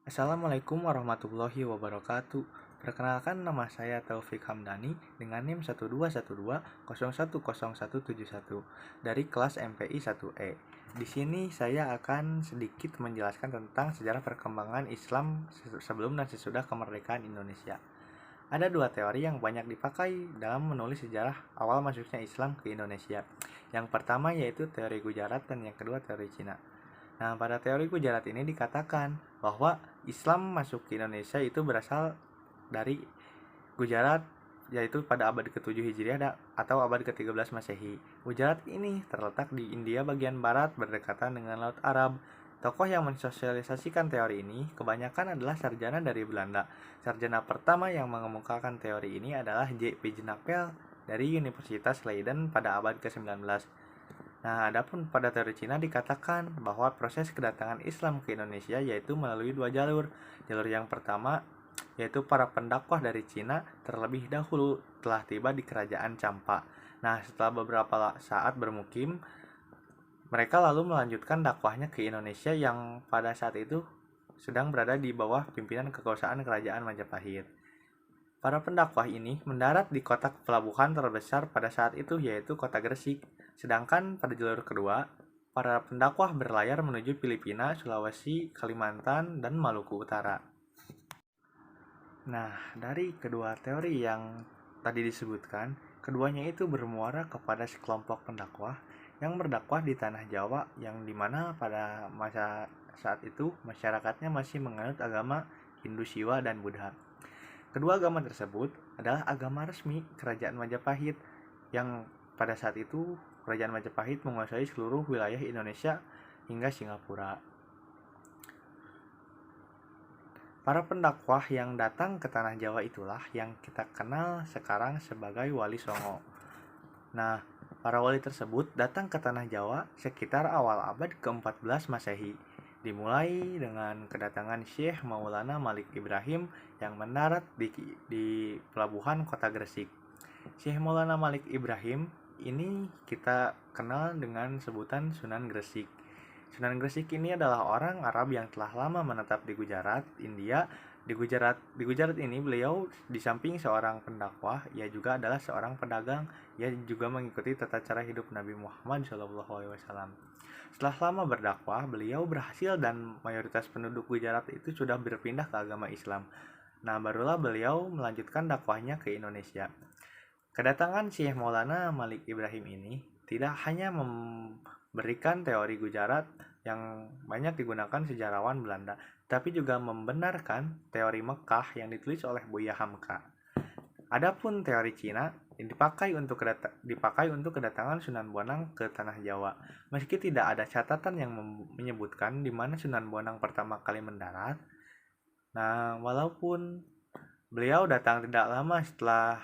Assalamualaikum warahmatullahi wabarakatuh. Perkenalkan, nama saya Taufik Hamdani dengan NIM 1212010171 dari kelas MPI 1E. Di sini saya akan sedikit menjelaskan tentang sejarah perkembangan Islam sebelum dan sesudah kemerdekaan Indonesia. Ada dua teori yang banyak dipakai dalam menulis sejarah awal masuknya Islam ke Indonesia. Yang pertama yaitu teori Gujarat dan yang kedua teori Cina. Nah, pada teori Gujarat ini dikatakan bahwa Islam masuk ke Indonesia itu berasal dari Gujarat, yaitu pada abad ke-7 Hijriah atau abad ke-13 Masehi. Gujarat ini terletak di India bagian barat berdekatan dengan Laut Arab. Tokoh yang mensosialisasikan teori ini kebanyakan adalah sarjana dari Belanda. Sarjana pertama yang mengemukakan teori ini adalah J.P. Napel dari Universitas Leiden pada abad ke-19. Nah, adapun pada teori Cina dikatakan bahwa proses kedatangan Islam ke Indonesia yaitu melalui dua jalur. Jalur yang pertama yaitu para pendakwah dari Cina terlebih dahulu telah tiba di kerajaan Champa. Nah, setelah beberapa saat bermukim, mereka lalu melanjutkan dakwahnya ke Indonesia yang pada saat itu sedang berada di bawah pimpinan kekuasaan kerajaan Majapahit. Para pendakwah ini mendarat di kota pelabuhan terbesar pada saat itu yaitu kota Gresik. Sedangkan pada jalur kedua, para pendakwah berlayar menuju Filipina, Sulawesi, Kalimantan, dan Maluku Utara. Nah, dari kedua teori yang tadi disebutkan, keduanya itu bermuara kepada sekelompok pendakwah yang berdakwah di tanah Jawa yang dimana pada masa saat itu masyarakatnya masih menganut agama Hindu Siwa dan Buddha. Kedua agama tersebut adalah agama resmi Kerajaan Majapahit yang pada saat itu Kerajaan Majapahit menguasai seluruh wilayah Indonesia hingga Singapura. Para pendakwah yang datang ke tanah Jawa itulah yang kita kenal sekarang sebagai Wali Songo. Nah, para wali tersebut datang ke tanah Jawa sekitar awal abad ke-14 Masehi. Dimulai dengan kedatangan Syekh Maulana Malik Ibrahim yang mendarat di pelabuhan kota Gresik. Syekh Maulana Malik Ibrahim ini kita kenal dengan sebutan Sunan Gresik. Sunan Gresik ini adalah orang Arab yang telah lama menetap di Gujarat, India. Di Gujarat ini beliau di samping seorang pendakwah, ia juga adalah seorang pedagang. Ia juga mengikuti tata cara hidup Nabi Muhammad SAW. Setelah lama berdakwah, beliau berhasil dan mayoritas penduduk Gujarat itu sudah berpindah ke agama Islam. Nah, barulah beliau melanjutkan dakwahnya ke Indonesia. Kedatangan Syekh Maulana Malik Ibrahim ini tidak hanya memberikan teori Gujarat yang banyak digunakan sejarawan Belanda, tapi juga membenarkan teori Mekah yang ditulis oleh Buya Hamka. Adapun teori Cina dipakai untuk kedatangan Sunan Bonang ke tanah Jawa. Meski tidak ada catatan yang menyebutkan di mana Sunan Bonang pertama kali mendarat. Nah, walaupun beliau datang tidak lama setelah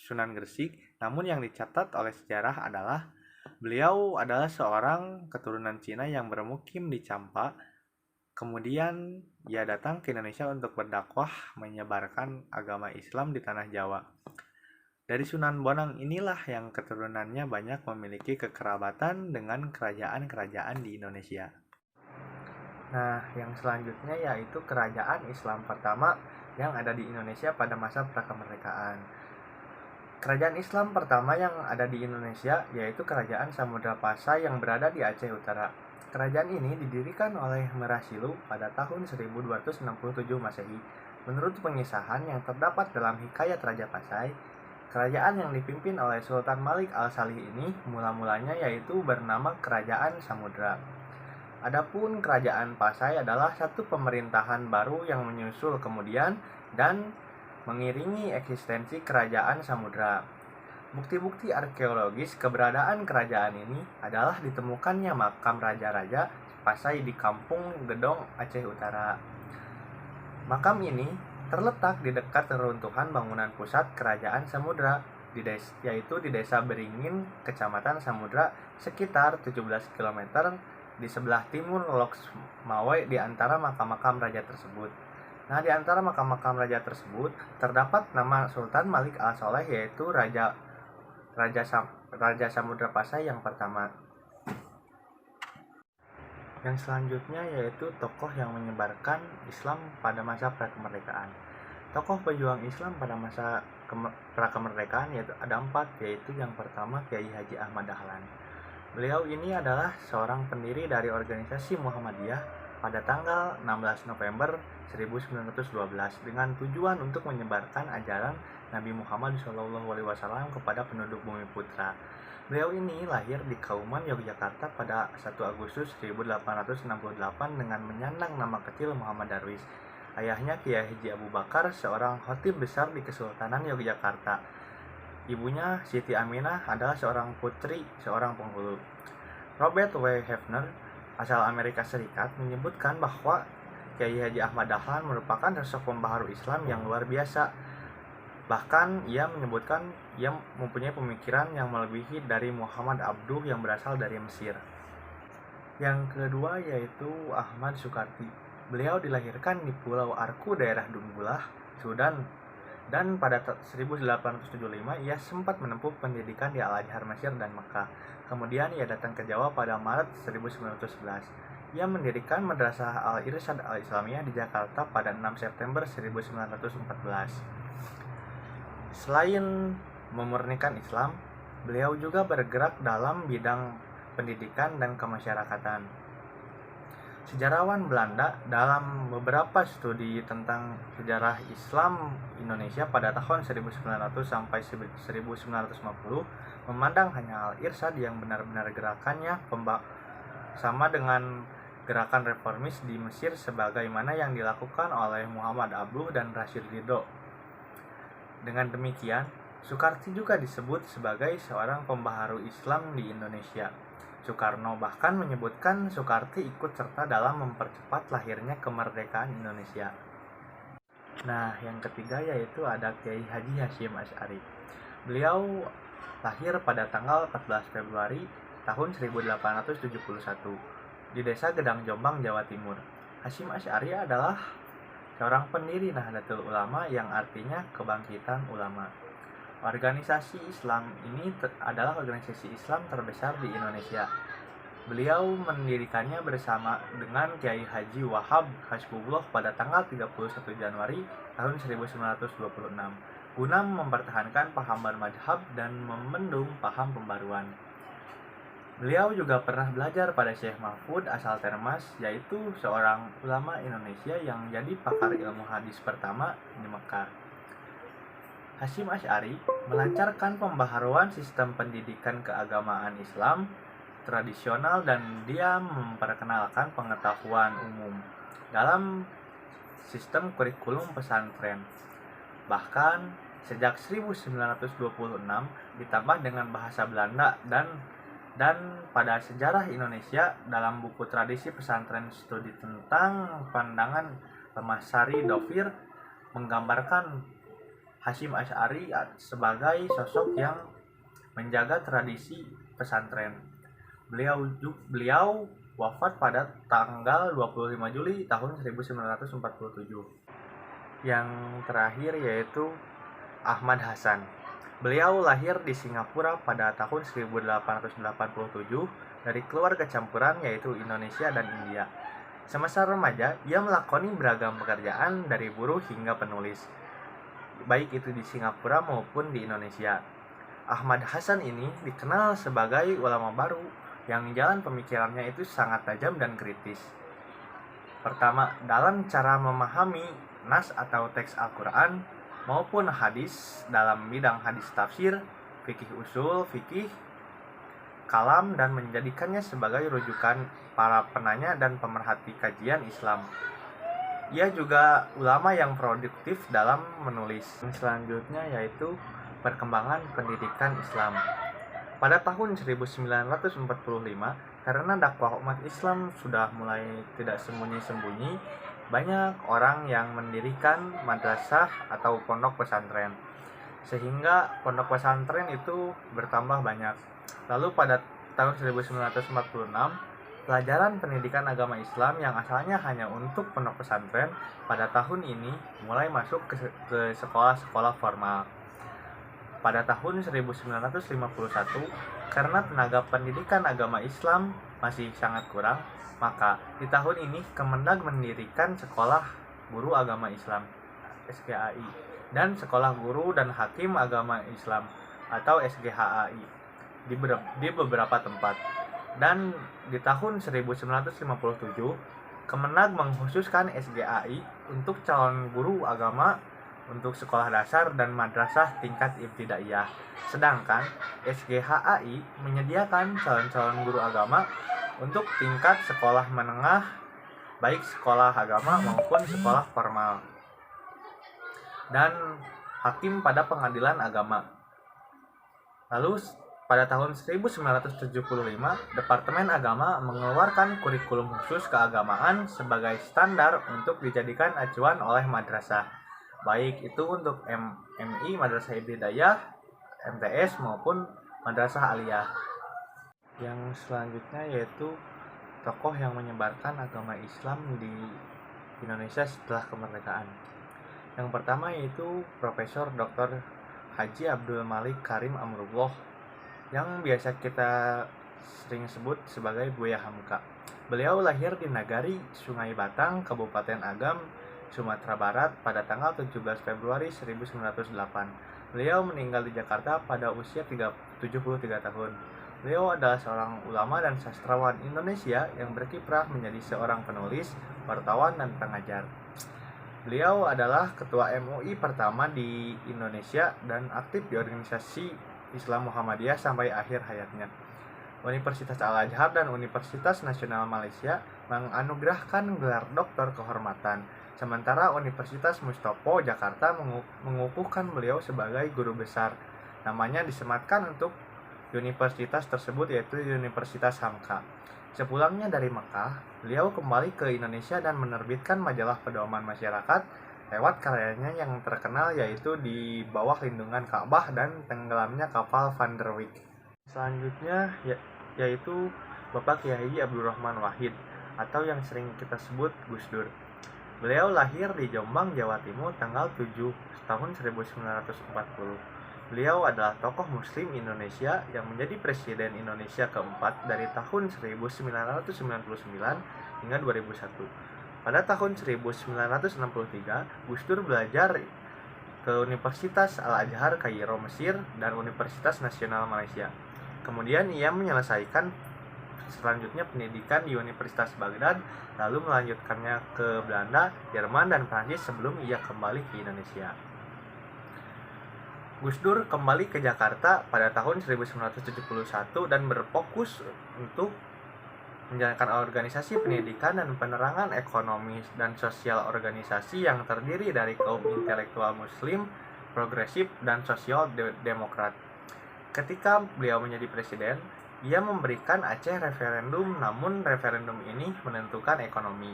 Sunan Gresik, namun yang dicatat oleh sejarah adalah beliau adalah seorang keturunan Cina yang bermukim di Champa. Kemudian ia datang ke Indonesia untuk berdakwah menyebarkan agama Islam di tanah Jawa. Dari Sunan Bonang inilah yang keturunannya banyak memiliki kekerabatan dengan kerajaan-kerajaan di Indonesia. Nah, yang selanjutnya yaitu kerajaan Islam pertama yang ada di Indonesia pada masa prakemerdekaan. Kerajaan Islam pertama yang ada di Indonesia yaitu Kerajaan Samudra Pasai yang berada di Aceh Utara. Kerajaan ini didirikan oleh Merasilu pada tahun 1267 Masehi. Menurut pengisahan yang terdapat dalam Hikayat Raja Pasai, kerajaan yang dipimpin oleh Sultan Malik Al-Salih ini mula-mulanya yaitu bernama Kerajaan Samudra. Adapun Kerajaan Pasai adalah satu pemerintahan baru yang menyusul kemudian dan mengiringi eksistensi Kerajaan Samudra. Bukti-bukti arkeologis keberadaan kerajaan ini adalah ditemukannya makam raja-raja Pasai di Kampung Gedong, Aceh Utara. Makam ini terletak di dekat reruntuhan bangunan pusat Kerajaan Samudra, yaitu di Desa Beringin, Kecamatan Samudra, sekitar 17 km di sebelah timur Lok Mawe di antara makam-makam raja tersebut. Nah, di antara makam-makam raja tersebut terdapat nama Sultan Malik Al-Saleh yaitu Raja Samudra Pasai yang pertama. Yang selanjutnya yaitu tokoh yang menyebarkan Islam pada masa prakemerdekaan. Tokoh pejuang Islam pada masa prakemerdekaan yaitu ada 4, yaitu yang pertama Kiai Haji Ahmad Dahlan. Beliau ini adalah seorang pendiri dari organisasi Muhammadiyah pada tanggal 16 November 1912 dengan tujuan untuk menyebarkan ajaran Nabi Muhammad SAW kepada penduduk Bumi Putra. Beliau ini lahir di Kauman, Yogyakarta pada 1 Agustus 1868 dengan menyandang nama kecil Muhammad Darwis. Ayahnya Kiai Haji Abu Bakar, seorang khatib besar di Kesultanan Yogyakarta. Ibunya Siti Aminah adalah seorang putri seorang penghulu. Robert W. Hefner, asal Amerika Serikat, menyebutkan bahwa Kiai Haji Ahmad Dahlan merupakan sosok pembaharu Islam yang luar biasa. Bahkan ia menyebutkan ia mempunyai pemikiran yang melebihi dari Muhammad Abduh yang berasal dari Mesir. Yang kedua yaitu Ahmad Sukarti. Beliau dilahirkan di Pulau Arku, daerah Donggala, Sudan, dan pada 1875 ia sempat menempuh pendidikan di Al-Azhar Mesir dan Makkah. Kemudian ia datang ke Jawa pada Maret 1911. Ia mendirikan Madrasah Al-Irsyad Al-Islamiyah di Jakarta pada 6 September 1914. Selain memurnikan Islam, beliau juga bergerak dalam bidang pendidikan dan kemasyarakatan. Sejarawan Belanda dalam beberapa studi tentang sejarah Islam Indonesia pada tahun 1900 sampai 1950 memandang hanya Al-Irsyad yang benar-benar gerakannya sama dengan gerakan reformis di Mesir sebagaimana yang dilakukan oleh Muhammad Abduh dan Rashid Ridho. Dengan demikian, Sukarti juga disebut sebagai seorang pembaharu Islam di Indonesia. Soekarno bahkan menyebutkan Sukarti ikut serta dalam mempercepat lahirnya kemerdekaan Indonesia. Nah, yang ketiga yaitu ada Kiai Haji Hasyim Asy'ari. Beliau lahir pada tanggal 14 Februari tahun 1871 di Desa Gedang Jombang, Jawa Timur. Hasyim Asy'ari adalah seorang pendiri Nahdlatul Ulama yang artinya kebangkitan ulama. Organisasi Islam ini adalah organisasi Islam terbesar di Indonesia. Beliau mendirikannya bersama dengan Kiai Haji Wahab Hasbullah pada tanggal 31 Januari tahun 1926 guna mempertahankan paham bermadhab dan membendung paham pembaruan. Beliau juga pernah belajar pada Syekh Mahfud asal Termas, yaitu seorang ulama Indonesia yang jadi pakar ilmu hadis pertama di Mekah. Hasyim Asy'ari melancarkan pembaharuan sistem pendidikan keagamaan Islam tradisional dan dia memperkenalkan pengetahuan umum dalam sistem kurikulum pesantren. Bahkan sejak 1926 ditambah dengan bahasa Belanda dan pada sejarah Indonesia dalam buku tradisi pesantren studi tentang pandangan Lemasari Dovir menggambarkan Hasyim Asy'ari sebagai sosok yang menjaga tradisi pesantren. Beliau wafat pada tanggal 25 Juli tahun 1947. Yang terakhir yaitu Ahmad Hasan. Beliau lahir di Singapura pada tahun 1887 dari keluarga campuran yaitu Indonesia dan India. Semasa remaja, ia melakoni beragam pekerjaan dari buruh hingga penulis, baik itu di Singapura maupun di Indonesia. Ahmad Hasan ini dikenal sebagai ulama baru yang jalan pemikirannya itu sangat tajam dan kritis. Pertama, dalam cara memahami nas atau teks Al-Quran maupun hadis dalam bidang hadis tafsir, fikih usul, fikih, kalam dan menjadikannya sebagai rujukan para penanya dan pemerhati kajian Islam. Ia juga ulama yang produktif dalam menulis. Selanjutnya yaitu perkembangan pendidikan Islam. Pada tahun 1945, karena dakwah umat Islam sudah mulai tidak sembunyi-sembunyi, banyak orang yang mendirikan madrasah atau pondok pesantren, sehingga pondok pesantren itu bertambah banyak. Lalu pada tahun 1946, pelajaran pendidikan agama Islam yang asalnya hanya untuk pondok pesantren pada tahun ini mulai masuk ke sekolah-sekolah formal. Pada tahun 1951, Karena tenaga pendidikan agama Islam masih sangat kurang, maka di tahun ini Kemendag mendirikan Sekolah Guru Agama Islam (SGAI) dan Sekolah Guru dan Hakim Agama Islam atau SGHAI di beberapa tempat. Dan di tahun 1957, Kemenag mengkhususkan SGAI untuk calon guru agama untuk sekolah dasar dan madrasah tingkat ibtidaiyah. Sedangkan SGHAI menyediakan calon-calon guru agama untuk tingkat sekolah menengah, baik sekolah agama maupun sekolah formal, dan hakim pada pengadilan agama. Lalu pada tahun 1975, Departemen Agama mengeluarkan kurikulum khusus keagamaan sebagai standar untuk dijadikan acuan oleh madrasah, baik itu untuk MI Madrasah Ibtidaiyah, MTS maupun Madrasah Aliyah. Yang selanjutnya yaitu tokoh yang menyebarkan agama Islam di Indonesia setelah kemerdekaan. Yang pertama yaitu Profesor Dr. Haji Abdul Malik Karim Amrullah, yang biasa kita sering sebut sebagai Buya Hamka. Beliau lahir di Nagari, Sungai Batang, Kabupaten Agam, Sumatera Barat pada tanggal 17 Februari 1908. Beliau meninggal di Jakarta pada usia 73 tahun. Beliau adalah seorang ulama dan sastrawan Indonesia yang berkiprah menjadi seorang penulis, wartawan, dan pengajar. Beliau adalah ketua MUI pertama di Indonesia dan aktif di organisasi Islam Muhammadiyah sampai akhir hayatnya. Universitas Al-Azhar dan Universitas Nasional Malaysia menganugerahkan gelar doktor kehormatan, sementara Universitas Mustopo Jakarta mengukuhkan beliau sebagai guru besar. Namanya disematkan untuk universitas tersebut yaitu Universitas Hamka. Sepulangnya dari Mekah, beliau kembali ke Indonesia dan menerbitkan majalah pedoman masyarakat lewat karyanya yang terkenal yaitu Di Bawah Lindungan Ka'bah dan Tenggelamnya Kapal Van der Wijk. Selanjutnya yaitu Bapak Kiai Abdurrahman Wahid atau yang sering kita sebut Gus Dur. Beliau lahir di Jombang, Jawa Timur tanggal 7 tahun 1940. Beliau adalah tokoh muslim Indonesia yang menjadi presiden Indonesia keempat dari tahun 1999 hingga 2001. Pada tahun 1963, Gus Dur belajar ke Universitas Al-Azhar Kairo, Mesir, dan Universitas Nasional Malaysia. Kemudian ia menyelesaikan selanjutnya pendidikan di Universitas Baghdad, lalu melanjutkannya ke Belanda, Jerman, dan Prancis sebelum ia kembali ke Indonesia. Gus Dur kembali ke Jakarta pada tahun 1971 dan berfokus untuk menjalankan organisasi pendidikan dan penerangan ekonomi dan sosial organisasi yang terdiri dari kaum intelektual muslim, progresif, dan sosial demokrat. Ketika beliau menjadi presiden, ia memberikan Aceh referendum, namun referendum ini menentukan ekonomi.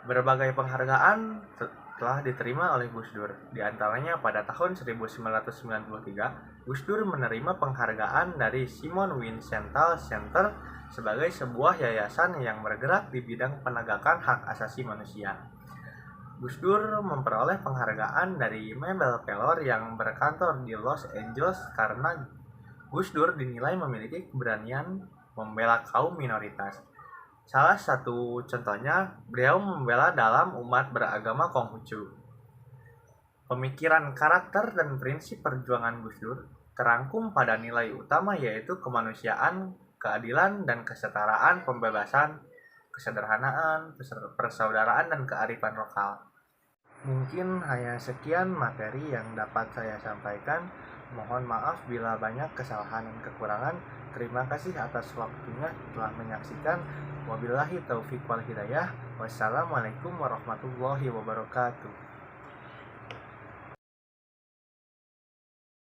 Berbagai penghargaan telah diterima oleh Gus Dur. Di antaranya pada tahun 1993, Gus Dur menerima penghargaan dari Simon Wiesenthal Center sebagai sebuah yayasan yang bergerak di bidang penegakan hak asasi manusia. Gus Dur memperoleh penghargaan dari Mabel Keller yang berkantor di Los Angeles karena Gus Dur dinilai memiliki keberanian membela kaum minoritas. Salah satu contohnya, beliau membela dalam umat beragama Konghucu. Pemikiran, karakter, dan prinsip perjuangan Gus Dur terangkum pada nilai utama yaitu kemanusiaan, keadilan, dan kesetaraan, pembebasan, kesederhanaan, persaudaraan, dan kearifan lokal. Mungkin hanya sekian materi yang dapat saya sampaikan. Mohon maaf bila banyak kesalahan dan kekurangan. Terima kasih atas waktunya telah menyaksikan. Wabillahi taufiq wal hidayah. Wassalamualaikum warahmatullahi wabarakatuh.